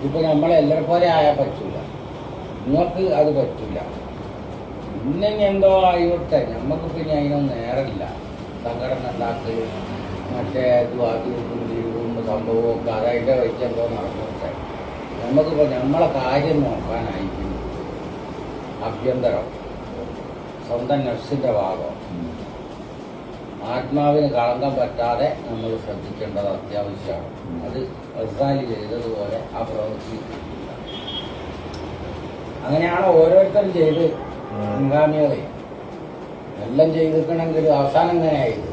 ഇതിപ്പോൾ നമ്മളെല്ലാവരെ പോലെ ആയാൽ പറ്റൂല, നിങ്ങൾക്ക് അത് പറ്റില്ല. പിന്നെ എന്തോ ആയിട്ടെ നമുക്ക് പിന്നെ അതിനൊന്നും നേരമില്ല. സംഘടന ഉണ്ടാക്കി മറ്റേ അതും സംഭവമൊക്കെ അതതിൻ്റെ വഴിക്കെന്തോ നടന്നോട്ടെ. നമുക്കിപ്പോൾ നമ്മളെ കാര്യം നോക്കാനായിരിക്കും ആഭ്യന്തരം, സ്വന്തം നഫ്സിൻ്റെ ഭാഗം. ആത്മാവിന് കളങ്കം പറ്റാതെ നമ്മൾ ശ്രദ്ധിക്കേണ്ടത് അത്യാവശ്യമാണ്. അത് ഗസാലി ചെയ്തതുപോലെ ആ പ്രവൃത്തി അങ്ങനെയാണ് ഓരോരുത്തരും ചെയ്ത് മുൻഗാമികളെ എല്ലാം ചെയ്തിരിക്കണമെങ്കിൽ അവസാനം എങ്ങനെയായത്.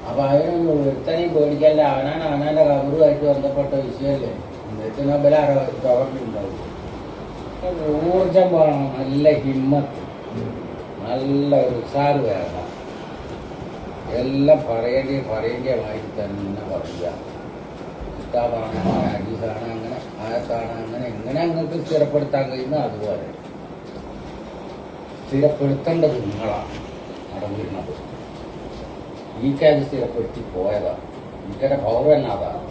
അപ്പൊ അതിനൊന്നും ഒരുത്തനെയും പേടിക്കല്ല. അവനാന്റെ കബറുമായിട്ട് ബന്ധപ്പെട്ട വിഷയമല്ലേ. എത്തുന്ന പ്രവർത്തിണ്ടാവും. ഊർജം വേണം, നല്ല ഹിമ്മത്ത്, നല്ല ഉത്സാഹം വേണം. എല്ലാം പറയേണ്ടതായി തന്നെ പറയുക. കിതാബാണ്, ഹദീസാണ്, അങ്ങനെ ആയത്താണ്, അങ്ങനെ എങ്ങനെ നിങ്ങൾക്ക് സ്ഥിരപ്പെടുത്താൻ കഴിയുന്ന അതുപോലെ സ്ഥിരപ്പെടുത്തേണ്ടത് നിങ്ങളാണ്. നടന്നിരുന്നത് ഈക്കത് സ്ഥിരപ്പെടുത്തി പോയതാണ്. ഈക്കയുടെ പവർ തന്നെ അതാണ്.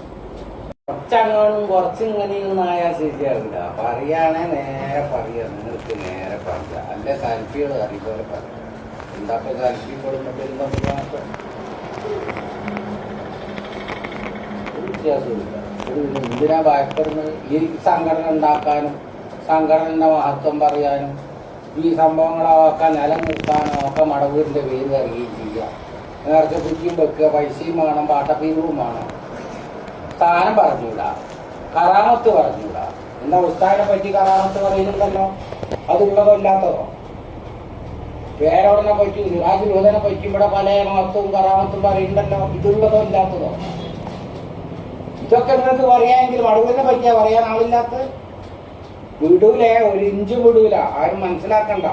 കുറച്ചങ്ങോട്ടും കുറച്ചിങ്ങനെയൊന്നായാൽ ശരിയാവില്ല. പറയുകയാണെ നേരെ പറയുക, നിങ്ങൾക്ക് നേരെ പറയുക. അല്ല സെൽഫികൾ അറിയുപോലെ പറയുക. എന്താ സെൽഫി കൊടുക്കുമ്പോൾ വ്യത്യാസമില്ല. എന്തിനാ ഭയപ്പെടുന്നത്? ഈ സംഘടന ഉണ്ടാക്കാനും സംഘടനയുടെ മഹത്വം പറയാനും ഈ സംഭവങ്ങളൊക്കെ നിലനിർത്താനും ഒക്കെ മടവൂരിൻ്റെ പേര് അറിയുകയും ചെയ്യുക. നേരത്തെ കുറ്റിയും വെക്കുക, പൈസയും വേണം, പാട്ടപ്പീരും വേണം. സ്ഥാനം പറഞ്ഞൂടാ, കറാമത്ത് പറഞ്ഞൂടാ. എന്താ ഉസ്താദിനെ പറ്റി കറാമത്ത് പറയുന്നുണ്ടല്ലോ, അതുള്ളതോ ഇല്ലാത്തതോ? പേരോടനെ പറ്റി, സിറാജ് ലൂഹനെ പറ്റി ഇവിടെ പല മഹത്വവും കറാമത്തും പറയുന്നുണ്ടല്ലോ, ഇതുള്ളതോ ഇല്ലാത്തതോ? ഇതൊക്കെ നിങ്ങൾക്ക് പറയാമെങ്കിൽ മടവൂരിനെ പറ്റിയാ പറയാൻ ആളില്ലാത്ത? വിടൂലേ, ഒരു ഇഞ്ച് വിടൂല. ആരും മനസ്സിലാക്കണ്ട.